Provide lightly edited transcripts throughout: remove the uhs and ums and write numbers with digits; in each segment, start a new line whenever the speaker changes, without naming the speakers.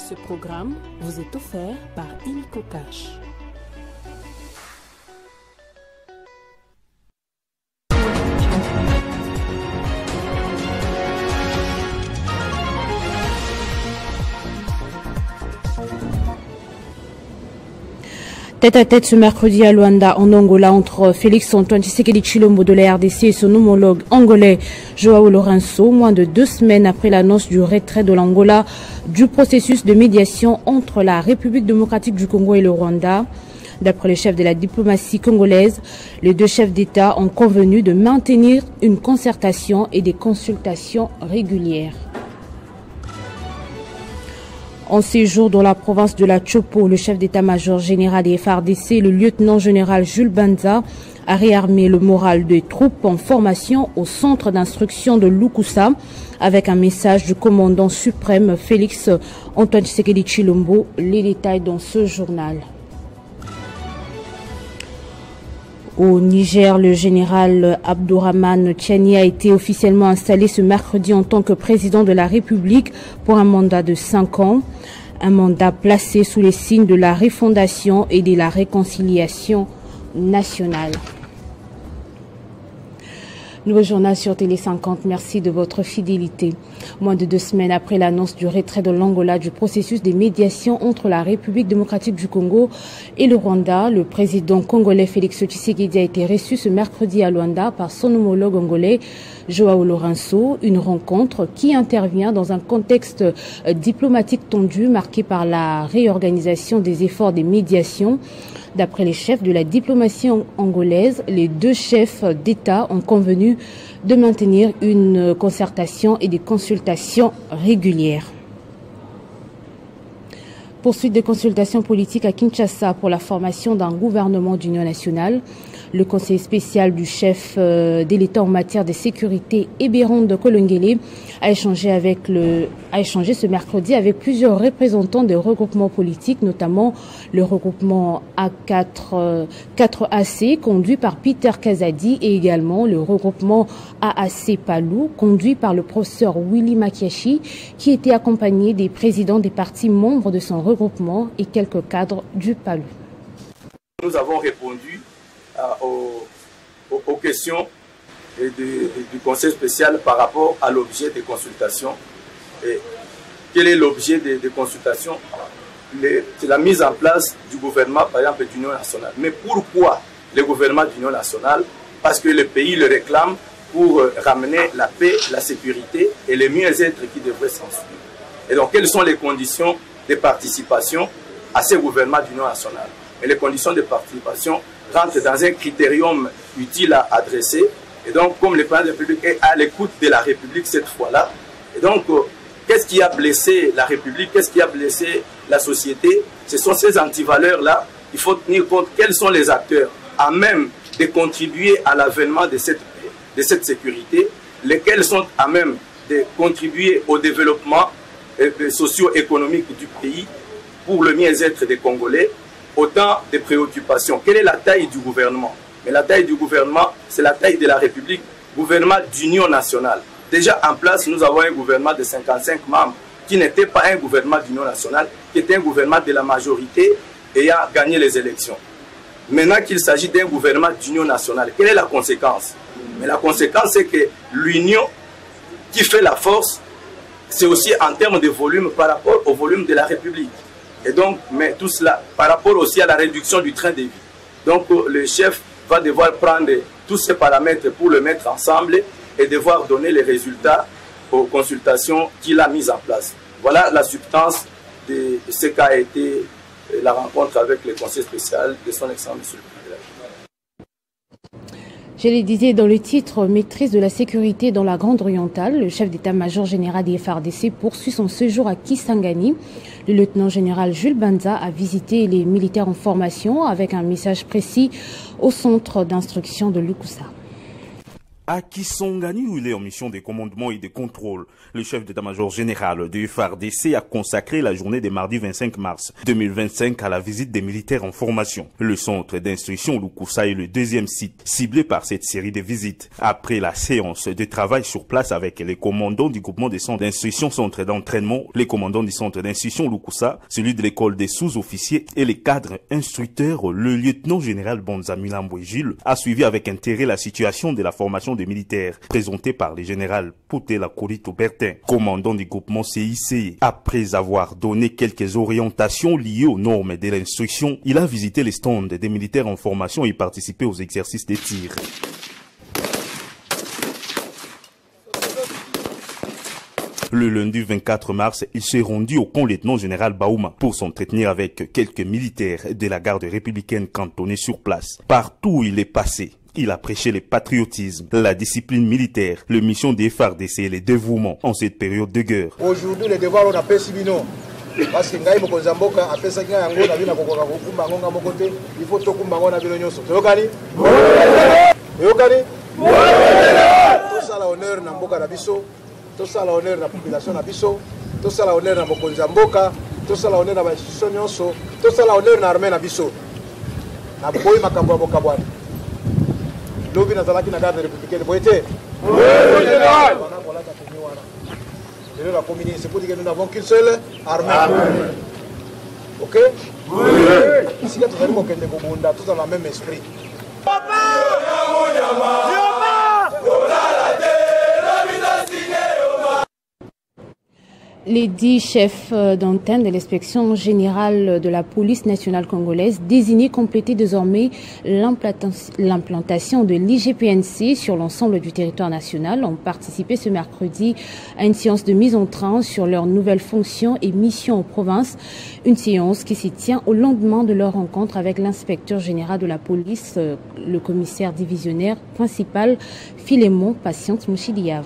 Ce programme vous est offert par Illico Cash.
Tête à tête ce mercredi à Luanda, en Angola, entre Félix Antoine Tshisekedi Tshilombo de la RDC et son homologue angolais Joao Lourenço, moins de 2 semaines après l'annonce du retrait de l'Angola du processus de médiation entre la République démocratique du Congo et le Rwanda. D'après le chef de la diplomatie congolaise, les deux chefs d'État ont convenu de maintenir une concertation et des consultations régulières. En séjour dans la province de la Chopo, le chef d'état-major général des FARDC, le lieutenant-général Jules Banza, a réarmé le moral des troupes en formation au centre d'instruction de Lukusa avec un message du commandant suprême Félix Antoine Tshisekedi Tshilombo. Les détails dans ce journal. Au Niger, le général Abdourahmane Tiani a été officiellement installé ce mercredi en tant que président de la République pour un mandat de 5 ans. Un mandat placé sous les signes de la refondation et de la réconciliation nationale. Nouveau journal sur Télé 50, merci de votre fidélité. Moins de 2 semaines après l'annonce du retrait de l'Angola du processus de médiation entre la République démocratique du Congo et le Rwanda, le président congolais Félix Tshisekedi a été reçu ce mercredi à Luanda par son homologue angolais Joao Lourenço, une rencontre qui intervient dans un contexte diplomatique tendu marqué par la réorganisation des efforts de médiation. D'après les chefs de la diplomatie angolaise, les deux chefs d'État ont convenu de maintenir une concertation et des consultations régulières. Poursuite des consultations politiques à Kinshasa pour la formation d'un gouvernement d'union nationale. Le conseil spécial du chef de l'État en matière de sécurité, Eberonde Kolongele, a échangé ce mercredi avec plusieurs représentants des regroupements politiques, notamment le regroupement A4AC conduit par Peter Kazadi et également le regroupement AAC Palou conduit par le professeur Willy Makiashi qui était accompagné des présidents des partis membres de son regroupement et quelques cadres du Palou.
Nous avons répondu aux questions du conseil spécial par rapport à l'objet des consultations. Et quel est l'objet des consultations? C'est la mise en place du gouvernement, par exemple, d'union nationale. Mais pourquoi le gouvernement d'union nationale? Parce que le pays le réclame pour ramener la paix, la sécurité et le mieux-être qui devrait s'ensuivre. Et donc, quelles sont les conditions de participation à ce gouvernement d'union nationale? Et les conditions de participation rentrent dans un critérium utile à adresser. Et donc, comme le président de la République est à l'écoute de la République cette fois-là, et donc, qu'est-ce qui a blessé la République? Qu'est-ce qui a blessé la société? Ce sont ces antivaleurs-là. Il faut tenir compte quels sont les acteurs à même de contribuer à l'avènement de cette sécurité, lesquels sont à même de contribuer au développement socio-économique du pays pour le mieux-être des Congolais. Autant de préoccupations. Quelle est la taille du gouvernement? Mais la taille du gouvernement, c'est la taille de la République, gouvernement d'union nationale. Déjà en place, nous avons un gouvernement de 55 membres qui n'était pas un gouvernement d'union nationale, qui était un gouvernement de la majorité ayant gagné les élections. Maintenant qu'il s'agit d'un gouvernement d'union nationale, quelle est la conséquence? Mais la conséquence, c'est que l'union qui fait la force, c'est aussi en termes de volume par rapport au volume de la République. Et donc, mais tout cela par rapport aussi à la réduction du train de vie. Donc, le chef va devoir prendre tous ces paramètres pour le mettre ensemble et devoir donner les résultats aux consultations qu'il a mises en place. Voilà la substance de ce qu'a été la rencontre avec le conseil spécial de son excellence, monsieur le président.
Je le disais dans le titre, maîtrise de la sécurité dans la Grande Orientale, le chef d'état-major général des FARDC poursuit son séjour à Kisangani. Le lieutenant-général Jules Banza a visité les militaires en formation avec un message précis au centre d'instruction de Lukusa.
À Kisangani, où il est en mission de commandement et de contrôle, le chef d'état-major général du FARDC a consacré la journée de mardi 25 mars 2025 à la visite des militaires en formation. Le centre d'instruction Lukusa est le deuxième site ciblé par cette série de visites. Après la séance de travail sur place avec les commandants du groupement des centres d'instruction centre d'entraînement, les commandants du centre d'instruction Lukusa, celui de l'école des sous-officiers et les cadres instructeurs, le lieutenant général Bonza Milambo Gilles a suivi avec intérêt la situation de la formation des militaires présentée par le général Poutela Korito Bertin, commandant du groupement CIC. Après avoir donné quelques orientations liées aux normes de l'instruction, il a visité les stands des militaires en formation et participé aux exercices de tir. Le lundi 24 mars, il s'est rendu au camp lieutenant général Baouma pour s'entretenir avec quelques militaires de la garde républicaine cantonnés sur place. Partout où il est passé, il a prêché le patriotisme, la discipline militaire, le mission des FARDC et le dévouement en cette période de guerre.
Aujourd'hui, le devoir on a fait Sibino. Parce que ngai mokonza mboka apesa kinga yango na bina kokoka kokumba ngonga mokote il faut tokumba ngona bino nyoso tokani yokani to sala honneur na mboka na biso to sala honneur na population na biso to sala honneur na mokonza mboka to sala honneur na ba institution nyoso to sala honneur na armée na biso na boyi makambo ya boka bwana lobi na zalaki na garde républicaine boyete général la commune, c'est pour dire que nous n'avons qu'une seule armée. Amen. Ok? Oui. Si nous avons tous dans le même esprit.
Les 10 chefs d'antenne de l'inspection générale de la police nationale congolaise désignés complétaient désormais l'implantation de l'IGPNC sur l'ensemble du territoire national ont participé ce mercredi à une séance de mise en train sur leurs nouvelles fonctions et missions en province. Une séance qui s'y tient au lendemain de leur rencontre avec l'inspecteur général de la police, le commissaire divisionnaire principal Philémon Patience Mouchidiav.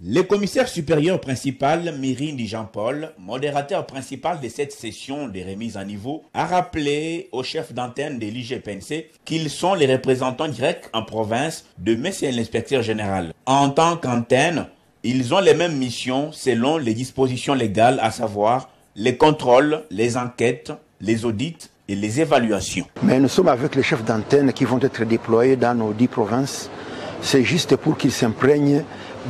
Le commissaire supérieur principal, Mirindi Jean-Paul, modérateur principal de cette session de remise à niveau, a rappelé aux chefs d'antenne de l'IGPNC qu'ils sont les représentants directs en province de monsieur l'inspecteur général. En tant qu'antenne, ils ont les mêmes missions selon les dispositions légales, à savoir les contrôles, les enquêtes, les audits et les évaluations.
Mais nous sommes avec les chefs d'antenne qui vont être déployés dans nos 10 provinces. C'est juste pour qu'ils s'imprègnent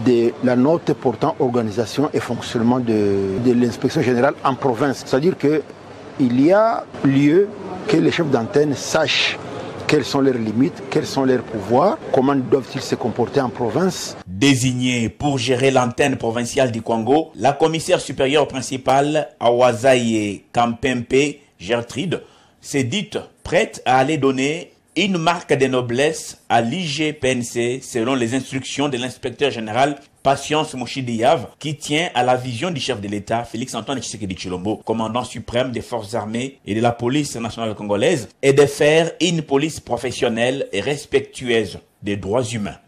de la note portant organisation et fonctionnement de l'inspection générale en province. C'est-à-dire qu'il y a lieu que les chefs d'antenne sachent quelles sont leurs limites, quels sont leurs pouvoirs, comment doivent-ils se comporter en province.
Désignée pour gérer l'antenne provinciale du Congo, la commissaire supérieure principale, Awazaye Kampempe Gertrude, s'est dite prête à aller donner une marque de noblesse à l'IGPNC selon les instructions de l'inspecteur général Patience Mouchidiav, qui tient à la vision du chef de l'État, Félix-Antoine Tshisekedi Tshilombo, commandant suprême des forces armées et de la police nationale congolaise, et de faire une police professionnelle et respectueuse des droits humains.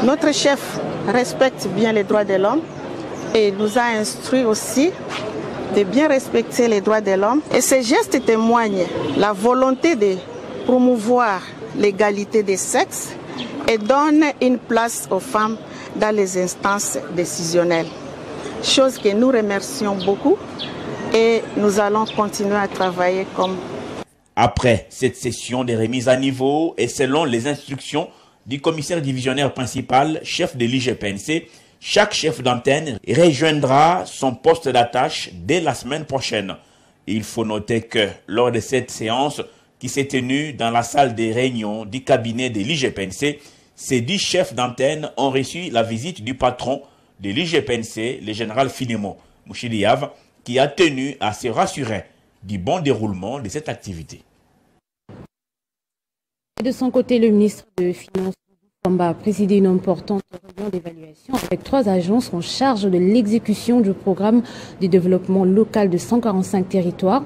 Notre chef respecte bien les droits de l'homme et nous a instruit aussi de bien respecter les droits de l'homme. Et ces gestes témoignent la volonté de promouvoir l'égalité des sexes et donne une place aux femmes dans les instances décisionnelles. Chose que nous remercions beaucoup et nous allons continuer à travailler comme.
Après cette session de remise à niveau et selon les instructions du commissaire divisionnaire principal, chef de l'IGPNC, chaque chef d'antenne rejoindra son poste d'attache dès la semaine prochaine. Il faut noter que lors de cette séance qui s'est tenue dans la salle des réunions du cabinet de l'IGPNC, ces 10 chefs d'antenne ont reçu la visite du patron de l'IGPNC, le général Philémon Mouchidiav, qui a tenu à se rassurer du bon déroulement de cette activité.
De son côté, le ministre de Finances a présidé une importante réunion d'évaluation avec 3 agences en charge de l'exécution du programme de développement local de 145 territoires,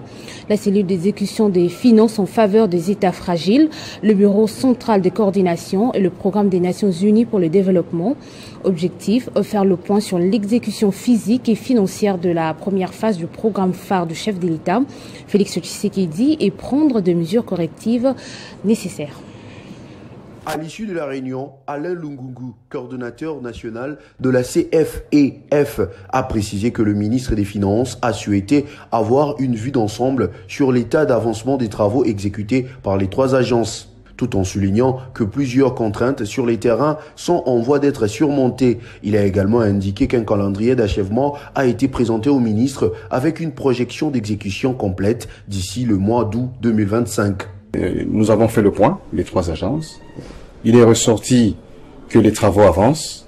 la cellule d'exécution des finances en faveur des États fragiles, le bureau central de coordination et le programme des Nations Unies pour le développement. Objectif, faire le point sur l'exécution physique et financière de la première phase du programme phare du chef de l'État, Félix Tshisekedi, et prendre des mesures correctives nécessaires.
À l'issue de la réunion, Alain Lungungu, coordonnateur national de la CFEF, a précisé que le ministre des Finances a souhaité avoir une vue d'ensemble sur l'état d'avancement des travaux exécutés par les 3 agences, tout en soulignant que plusieurs contraintes sur les terrains sont en voie d'être surmontées. Il a également indiqué qu'un calendrier d'achèvement a été présenté au ministre avec une projection d'exécution complète d'ici le mois d'août 2025.
Nous avons fait le point, les 3 agences. Il est ressorti que les travaux avancent.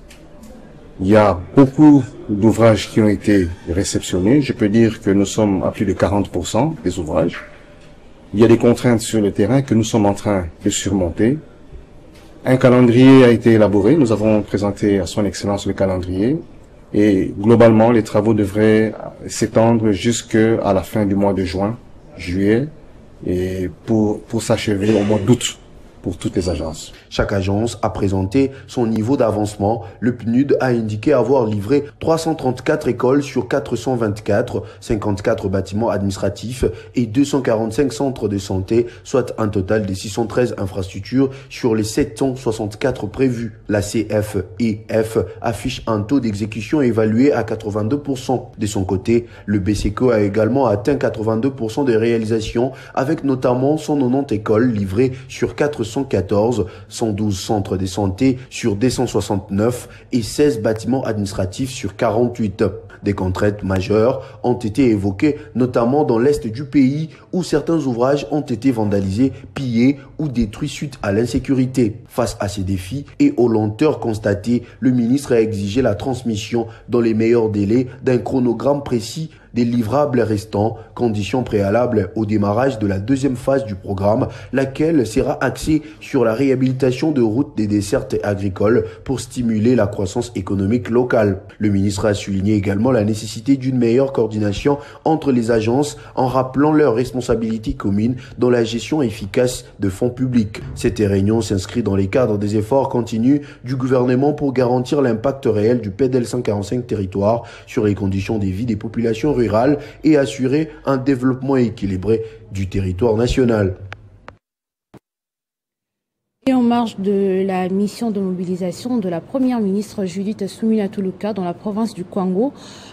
Il y a beaucoup d'ouvrages qui ont été réceptionnés. Je peux dire que nous sommes à plus de 40% des ouvrages. Il y a des contraintes sur le terrain que nous sommes en train de surmonter. Un calendrier a été élaboré. Nous avons présenté à son Excellence le calendrier. Et globalement, les travaux devraient s'étendre jusqu'à la fin du mois de juin, juillet, et pour s'achever au mois d'août pour toutes les agences.
Chaque agence a présenté son niveau d'avancement. Le PNUD a indiqué avoir livré 334 écoles sur 424, 54 bâtiments administratifs et 245 centres de santé, soit un total de 613 infrastructures sur les 764 prévus. La CFEF affiche un taux d'exécution évalué à 82%. De son côté, le BCECO a également atteint 82% de réalisation, avec notamment 190 écoles livrées sur 414, 112 centres de santé sur 269 et 16 bâtiments administratifs sur 48. Des contraintes majeures ont été évoquées, notamment dans l'est du pays où certains ouvrages ont été vandalisés, pillés ou détruits suite à l'insécurité. Face à ces défis et aux lenteurs constatées, le ministre a exigé la transmission dans les meilleurs délais d'un chronogramme précis des livrables restants, condition préalable au démarrage de la 2e phase du programme, laquelle sera axée sur la réhabilitation de routes des dessertes agricoles pour stimuler la croissance économique locale. Le ministre a souligné également la nécessité d'une meilleure coordination entre les agences en rappelant leurs responsabilités communes dans la gestion efficace de fonds publics. Cette réunion s'inscrit dans les cadres des efforts continus du gouvernement pour garantir l'impact réel du PDL 145 territoire sur les conditions de vie des populations rurales et assurer un développement équilibré du territoire national.
Et en marge de la mission de mobilisation de la première ministre Judith Suminwa Tuluka dans la province du Kwango,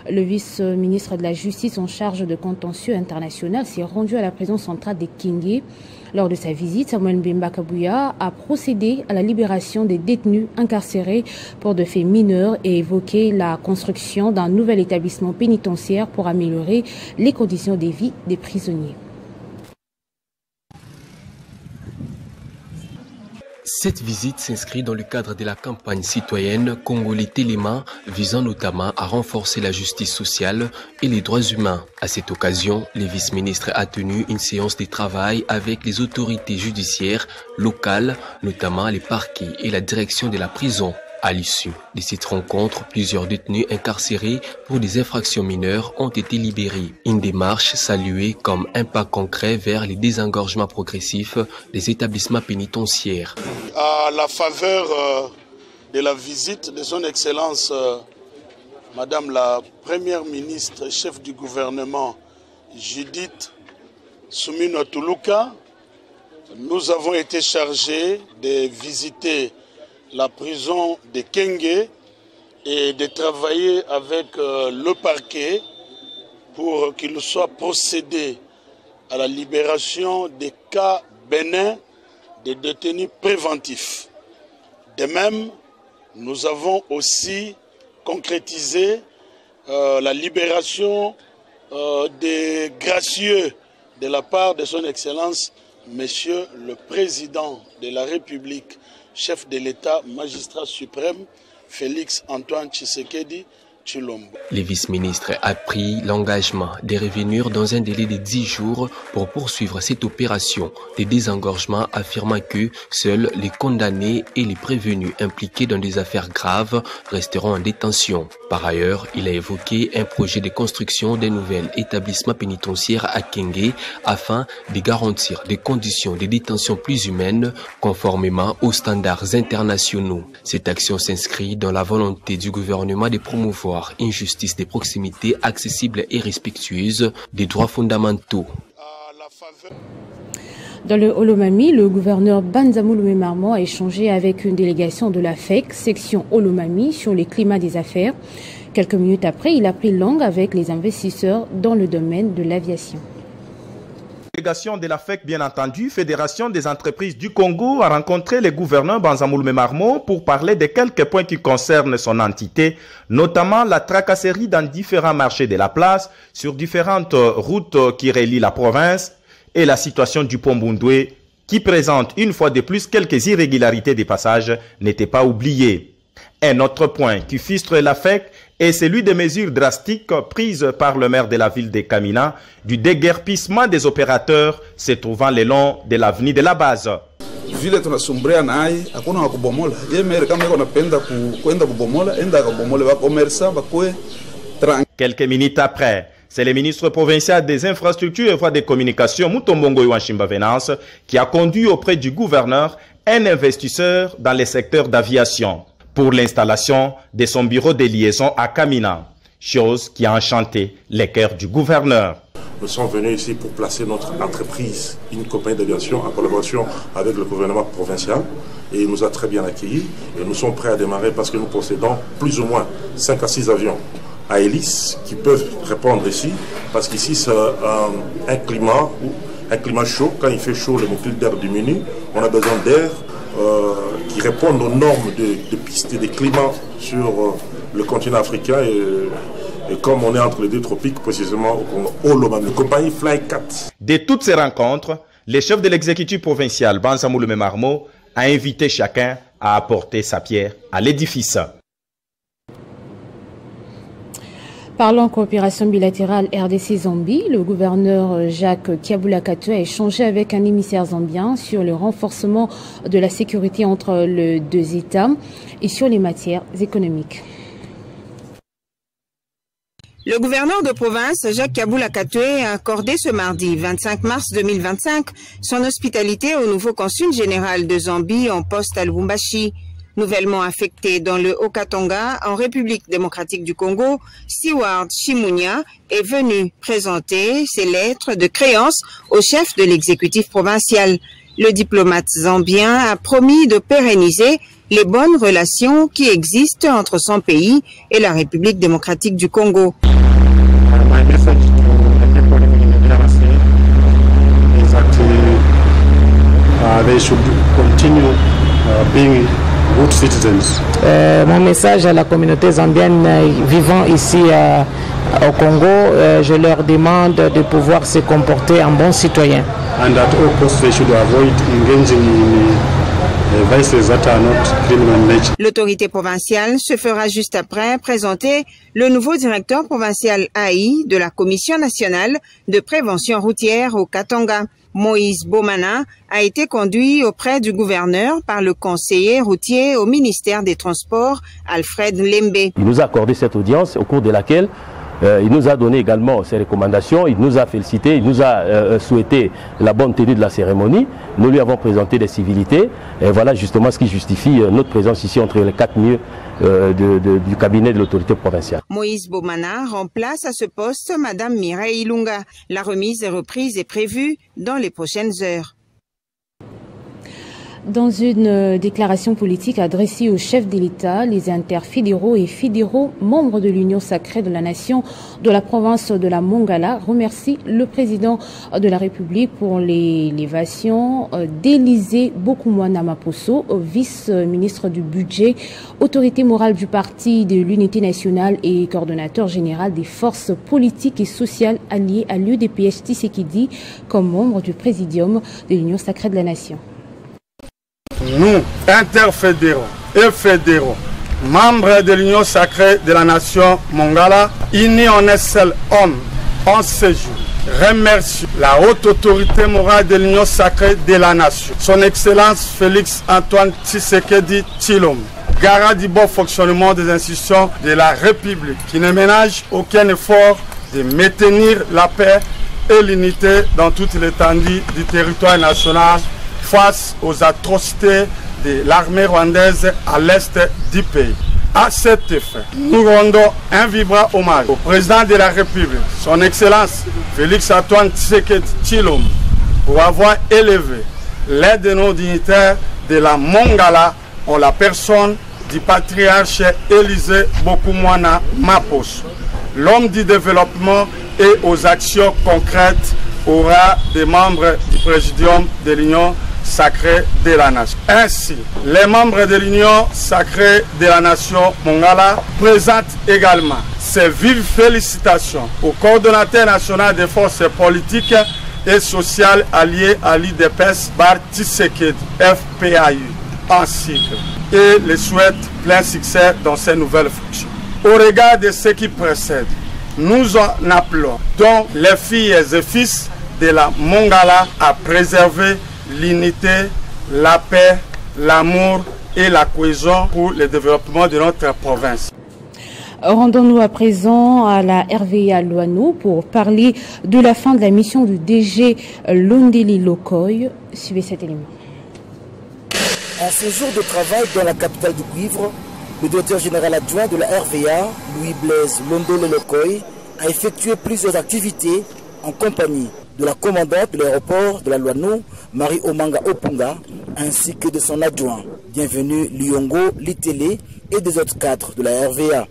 le vice-ministre de la Justice en charge de contentieux international s'est rendu à la prison centrale de Kingé. Lors de sa visite, Samuel Mbemba Kabuya a procédé à la libération des détenus incarcérés pour de faits mineurs et évoqué la construction d'un nouvel établissement pénitentiaire pour améliorer les conditions de vie des prisonniers.
Cette visite s'inscrit dans le cadre de la campagne citoyenne Congolais Téléma visant notamment à renforcer la justice sociale et les droits humains. À cette occasion, le vice-ministre a tenu une séance de travail avec les autorités judiciaires locales, notamment les parquets et la direction de la prison. À l'issue de cette rencontre, plusieurs détenus incarcérés pour des infractions mineures ont été libérés. Une démarche saluée comme un pas concret vers le désengorgement progressif des établissements pénitentiaires.
À la faveur de la visite de son Excellence Madame la Première ministre, chef du gouvernement Judith Suminwa Tuluka, nous avons été chargés de visiter la prison de Kengé et de travailler avec le parquet pour qu'il soit procédé à la libération des cas bénins des détenus préventifs. De même, nous avons aussi concrétisé la libération des gracieux de la part de son Excellence, Monsieur le Président de la République, chef de l'État, magistrat suprême, Félix Antoine Tshisekedi Tshilombo.
Le vice-ministre a pris l'engagement de revenir dans un délai de 10 jours pour poursuivre cette opération de désengorgement, affirmant que seuls les condamnés et les prévenus impliqués dans des affaires graves resteront en détention. Par ailleurs, il a évoqué un projet de construction d'un nouvel établissement pénitentiaire à Kengé afin de garantir des conditions de détention plus humaines conformément aux standards internationaux. Cette action s'inscrit dans la volonté du gouvernement de promouvoir une justice de proximité accessible et respectueuse des droits fondamentaux.
Dans le Olomami, le gouverneur Banzamouloumé Marmot a échangé avec une délégation de la FEC, section Olomami, sur les climats des affaires. Quelques minutes après, il a pris langue avec les investisseurs dans le domaine de l'aviation.
Délégation de la FEC, bien entendu, Fédération des entreprises du Congo, a rencontré le gouverneur Banzamouloumé Marmot pour parler de quelques points qui concernent son entité, notamment la tracasserie dans différents marchés de la place, sur différentes routes qui relient la province, et la situation du pont Bundoué, qui présente une fois de plus quelques irrégularités des passages, n'était pas oubliée. Un autre point qui frustre la FEC est celui des mesures drastiques prises par le maire de la ville de Kamina du déguerpissement des opérateurs se trouvant le long de l'avenue de la base. Quelques minutes après, c'est le ministre provincial des infrastructures et voies de communication, Mutombongo Iwanshimba Venance, qui a conduit auprès du gouverneur un investisseur dans le secteur d'aviation pour l'installation de son bureau de liaison à Kamina, chose qui a enchanté les cœurs du gouverneur.
Nous sommes venus ici pour placer notre entreprise, une compagnie d'aviation en collaboration avec le gouvernement provincial, et il nous a très bien accueillis et nous sommes prêts à démarrer parce que nous possédons plus ou moins 5 à 6 avions à hélice qui peuvent répondre ici, parce qu'ici c'est un climat chaud. Quand il fait chaud, le molécule d'air diminue. On a besoin d'air qui répondent aux normes de piste et de climat sur le continent africain. Et comme on est entre les deux tropiques, précisément au Olomami, la compagnie Fly4.
De toutes ces rencontres, le chef de l'exécutif provincial, Banzamouloumé Marmot, a invité chacun à apporter sa pierre à l'édifice.
Parlant coopération bilatérale RDC-Zambie, le gouverneur Jacques Kiabula-Katwe a échangé avec un émissaire zambien sur le renforcement de la sécurité entre les deux États et sur les matières économiques.
Le gouverneur de province, Jacques Kiabula-Katwe, a accordé ce mardi 25 mars 2025 son hospitalité au nouveau consul général de Zambie en poste à Lubumbashi. Nouvellement affecté dans le Haut-Katanga, en République démocratique du Congo, Stewart Chimunia est venu présenter ses lettres de créance au chef de l'exécutif provincial. Le diplomate zambien a promis de pérenniser les bonnes relations qui existent entre son pays et la République démocratique du Congo.
Mon message à la communauté zambienne vivant ici au Congo, je leur demande de pouvoir se comporter en bons citoyens.
And at all costs they should avoid engaging in vices that are not criminal in nature.
L'autorité provinciale se fera juste après présenter le nouveau directeur provincial AI de la Commission nationale de prévention routière au Katanga. Moïse Bomana a été conduit auprès du gouverneur par le conseiller routier au ministère des Transports, Alfred Lembe.
Il nous a accordé cette audience au cours de laquelle il nous a donné également ses recommandations, il nous a félicité, il nous a souhaité la bonne tenue de la cérémonie. Nous lui avons présenté des civilités et voilà justement ce qui justifie notre présence ici entre les 4 murs du cabinet de l'autorité provinciale.
Moïse Bomana remplace à ce poste Madame Mireille Ilunga. La remise des reprises est prévue dans les prochaines heures.
Dans une déclaration politique adressée au chef de l'État, les interfédéraux et fédéraux membres de l'Union sacrée de la nation de la province de la Mongala remercient le président de la République pour l'élévation d'Élysée Bokoumouana Maposo, vice-ministre du budget, autorité morale du parti de l'unité nationale et coordonnateur général des forces politiques et sociales alliées à l'UDPS Tshisekedi comme membre du présidium de l'Union sacrée de la nation.
Nous, interfédéraux et fédéraux, membres de l'Union sacrée de la nation Mongala, unis en un seul homme, en ce jour, remercions la haute autorité morale de l'Union sacrée de la nation, son Excellence Félix Antoine Tshisekedi Tshilombo, garant du bon fonctionnement des institutions de la République, qui ne ménage aucun effort de maintenir la paix et l'unité dans toute l'étendue du territoire national face aux atrocités de l'armée rwandaise à l'est du pays. À cet effet, nous rendons un vibrant hommage au président de la République, son Excellence Félix Antoine Tshisekedi Tshilombo, pour avoir élevé l'aide de nos dignitaires de la Mongala en la personne du patriarche Élisée Bokumwana Mapos. L'homme du développement et aux actions concrètes aura des membres du Présidium de l'Union sacrée de la Nation. Ainsi, les membres de l'Union sacrée de la Nation Mongala présentent également ses vives félicitations au coordonnateur national des forces politiques et sociales alliées à l'IDPS Barti Sekedi, FPAU, ainsi que, et les souhaite plein succès dans ses nouvelles fonctions. Au regard de ce qui précède, nous en appelons donc les filles et fils de la Mongala à préserver l'unité, la paix, l'amour et la cohésion pour le développement de notre province.
Rendons-nous à présent à la RVA Loano pour parler de la fin de la mission du DG Londeli Lokoy. Suivez cet élément.
En ce jour de travail dans la capitale du cuivre, le directeur général adjoint de la RVA, Louis-Blaise Londeli Lokoy, a effectué plusieurs activités en compagnie de la commandante de l'aéroport de la Loano, Marie Omanga Opunga, ainsi que de son adjoint, bienvenu Lyongo Litele, et des autres cadres de la RVA.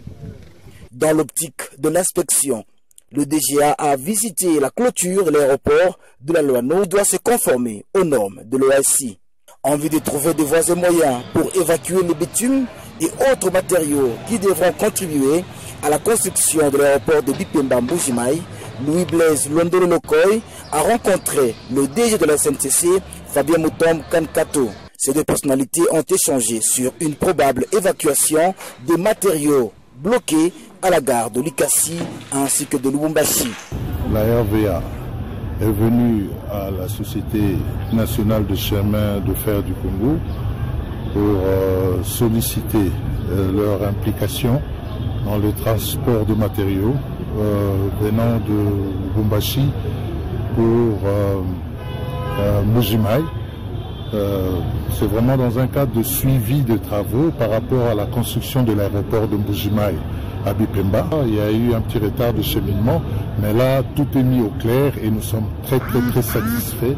Dans l'optique de l'inspection, le DGA a visité la clôture de l'aéroport de la Loano, doit se conformer aux normes de l'OASI. En vue de trouver des voies et moyens pour évacuer les bitumes et autres matériaux qui devront contribuer à la construction de l'aéroport de Bipemba Mbujimaï, Louis-Blaise Londeli Lokoy a rencontré le DG de la SNCC, Fabien Moutombe Kankato. Ces deux personnalités ont échangé sur une probable évacuation des matériaux bloqués à la gare de Likasi ainsi que de Lubumbashi.
La RVA est venue à la Société nationale de chemin de fer du Congo pour solliciter leur implication dans le transport de matériaux venant de Lubumbashi pour Mbujimaï. C'est vraiment dans un cadre de suivi de travaux par rapport à la construction de l'aéroport de Mbujimaï à Bipemba. Il y a eu un petit retard de cheminement, mais là tout est mis au clair et nous sommes très satisfaits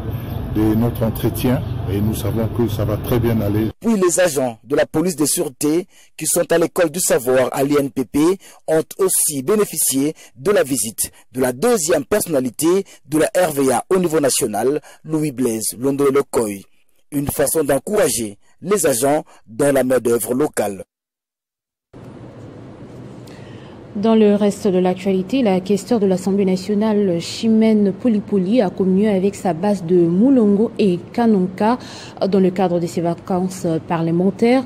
de notre entretien et nous savons que ça va très bien aller.
Puis les agents de la police de sûreté qui sont à l'école du savoir à l'INPP ont aussi bénéficié de la visite de la deuxième personnalité de la RVA au niveau national, Louis-Blaise Londeli Lokoy. Une façon d'encourager les agents dans la main-d'œuvre locale.
Dans le reste de l'actualité, la questeur de l'Assemblée nationale, Chimène Polypoly, a communié avec sa base de Moulongo et Kanonka dans le cadre de ses vacances parlementaires.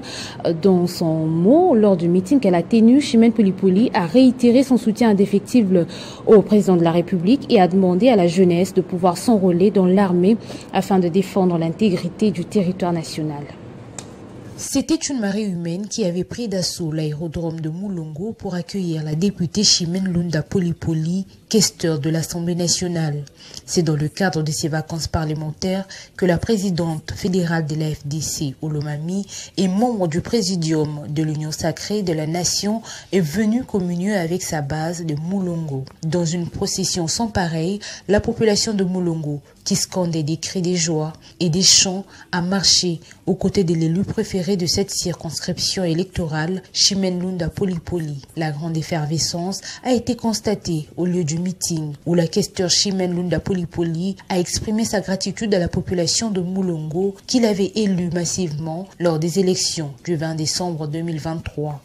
Dans son mot, lors du meeting qu'elle a tenu, Chimène Polypoly a réitéré son soutien indéfectible au président de la République et a demandé à la jeunesse de pouvoir s'enrôler dans l'armée afin de défendre l'intégrité du territoire national.
C'était une marée humaine qui avait pris d'assaut l'aérodrome de Moulongo pour accueillir la députée Chimène Lunda Polypoly, questeur de l'Assemblée nationale. C'est dans le cadre de ses vacances parlementaires que la présidente fédérale de la FDC, Olomami, et membre du présidium de l'Union sacrée de la Nation, est venue communier avec sa base de Moulongo. Dans une procession sans pareille, la population de Moulongo, qui scandait des cris de joie et des chants, a marché aux côtés de l'élu préféré de cette circonscription électorale, Chimène Lunda Polypoly. La grande effervescence a été constatée au lieu du meeting où la questeur Chimène Lunda Polypoly a exprimé sa gratitude à la population de Moulongo qui l'avait élu massivement lors des élections du 20 décembre 2023.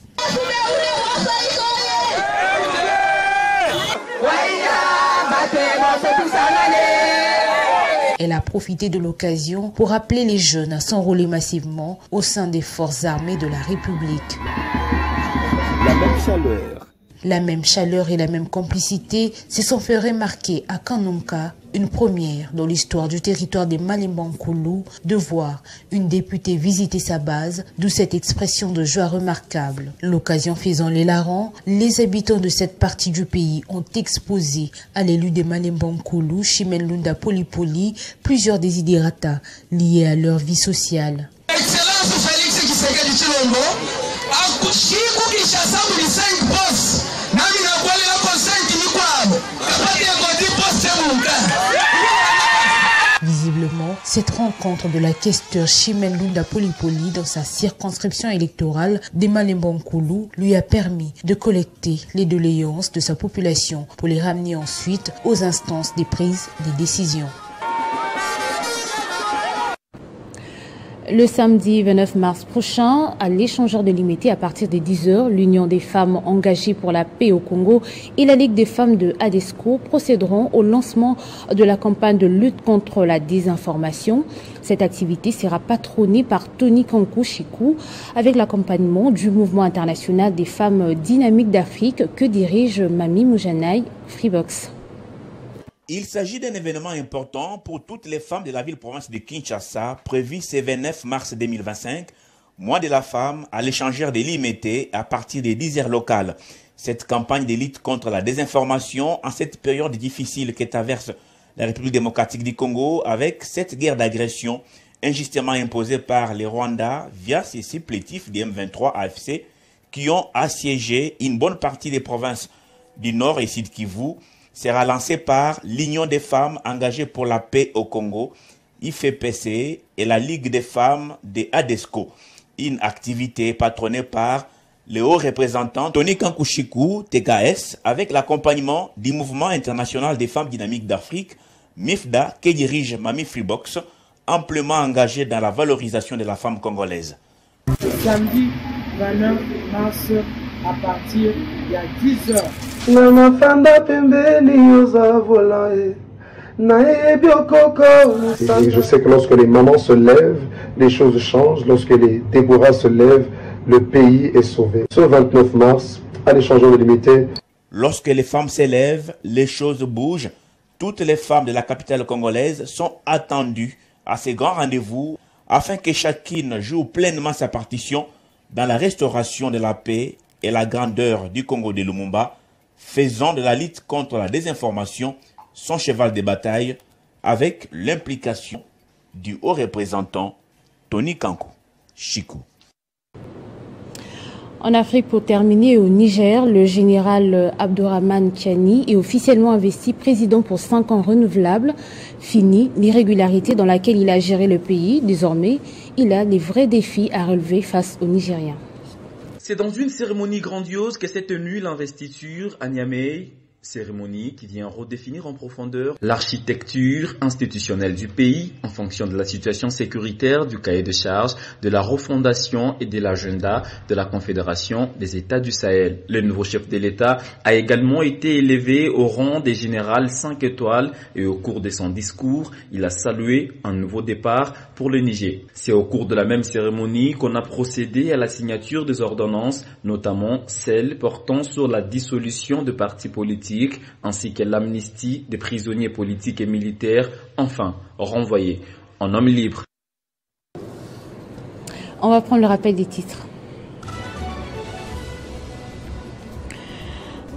Elle a profité de l'occasion pour appeler les jeunes à s'enrôler massivement au sein des forces armées de la République. La même chaleur et la même complicité se sont fait remarquer à Kanonka, une première dans l'histoire du territoire des Malemba-Nkulu, de voir une députée visiter sa base, d'où cette expression de joie remarquable. L'occasion faisant les larrons, les habitants de cette partie du pays ont exposé à l'élu des Malemba-Nkulu, Chimène Lunda Polypoly, plusieurs désidérata liés à leur vie sociale.
Excellence Félix Tshisekedi Tshilombo, akushiko Kinshasa muri 5 postes. Nami na kwale la consent ni kwabo. Kapati ya kodi poste munga.
Visiblement Cette rencontre de la questeur Chimène Lunda Polipoli dans sa circonscription électorale d'Emalembankoulou lui a permis de collecter les doléances de sa population pour les ramener ensuite aux instances des prises des décisions.
Le samedi 29 mars prochain, à l'échangeur de Limité, à partir de 10h, l'Union des femmes engagées pour la paix au Congo et la Ligue des femmes de ADESCO procéderont au lancement de la campagne de lutte contre la désinformation. Cette activité sera patronnée par Tony Kankou Chikou avec l'accompagnement du mouvement international des femmes dynamiques d'Afrique que dirige Mami Moujanaï Freebox.
Il s'agit d'un événement important pour toutes les femmes de la ville-province de Kinshasa, prévu ce 29 mars 2025, mois de la femme à l'échangeur de Limité à partir des 10 heures locales. Cette campagne de lutte contre la désinformation en cette période difficile que traverse la République démocratique du Congo avec cette guerre d'agression injustement imposée par les Rwandais via ces supplétifs des M23 AFC qui ont assiégé une bonne partie des provinces du Nord et Sud Kivu, sera lancé par l'Union des femmes engagées pour la paix au Congo, IFPC, et la Ligue des femmes de ADESCO, une activité patronnée par le haut représentant Tony Kankou Chikou, TKS, avec l'accompagnement du mouvement international des femmes dynamiques d'Afrique, MIFDA, que dirige Mami Freebox, amplement engagée dans la valorisation de la femme congolaise.
Samedi 29 mars à partir de 10h.
Et je sais que lorsque les mamans se lèvent, les choses changent. Lorsque les Déborah se lèvent, le pays est sauvé. Ce 29 mars, à l'échangeur de Limité.
Lorsque les femmes s'élèvent, les choses bougent. Toutes les femmes de la capitale congolaise sont attendues à ces grands rendez-vous afin que chacune joue pleinement sa partition dans la restauration de la paix et la grandeur du Congo de Lumumba, faisant de la lutte contre la désinformation son cheval de bataille avec l'implication du haut représentant Tony Kankou Chikou.
En Afrique, pour terminer, au Niger, le général Abdourahmane Tiani est officiellement investi président pour 5 ans renouvelables. Fini l'irrégularité dans laquelle il a géré le pays. Désormais, il a les vrais défis à relever face aux Nigériens.
C'est dans une cérémonie grandiose que s'est tenue l'investiture à Niamey. Cérémonie qui vient redéfinir en profondeur l'architecture institutionnelle du pays en fonction de la situation sécuritaire, du cahier de charges, de la refondation et de l'agenda de la Confédération des États du Sahel. Le nouveau chef de l'État a également été élevé au rang des général 5 étoiles et au cours de son discours, il a salué un nouveau départ pour le Niger. C'est au cours de la même cérémonie qu'on a procédé à la signature des ordonnances, notamment celles portant sur la dissolution de partis politiques ainsi que l'amnistie des prisonniers politiques et militaires, enfin renvoyés en hommes libres.
On va prendre le rappel des titres.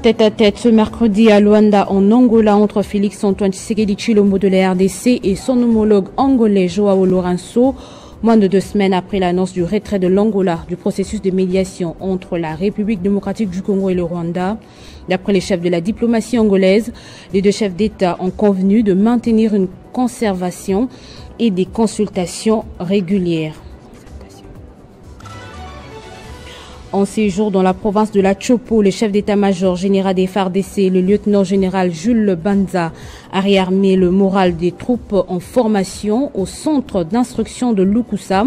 Tête à tête ce mercredi à Luanda en Angola entre Félix Antoine Tshisekedi Tshilombo de la RDC et son homologue angolais Joao Lourenço. Moins de 2 semaines après l'annonce du retrait de l'Angola du processus de médiation entre la République démocratique du Congo et le Rwanda, d'après les chefs de la diplomatie angolaise, les 2 chefs d'État ont convenu de maintenir une conservation et des consultations régulières. En séjour dans la province de la Chopo, le chef d'état-major général des FARDC, le lieutenant-général Jules Banza, a réarmé le moral des troupes en formation au centre d'instruction de Lukusa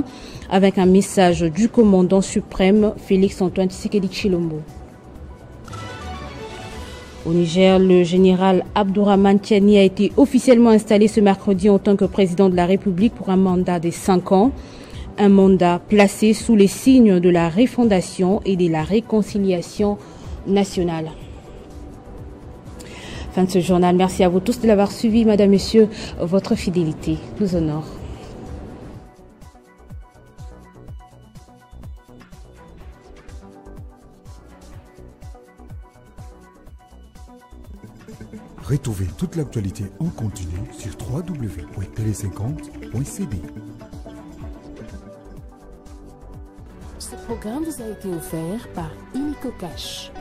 avec un message du commandant suprême Félix Antoine Tshisekedi Tshilombo. Au Niger, le général Abdourahmane Tiani a été officiellement installé ce mercredi en tant que président de la République pour un mandat de 5 ans. Un mandat placé sous les signes de la refondation et de la réconciliation nationale. Fin de ce journal. Merci à vous tous de l'avoir suivi, madame, messieurs. Votre fidélité nous honore.
Retrouvez toute l'actualité en continu sur www.tele50.cd.
Ce programme vous a été offert par Inico Cash.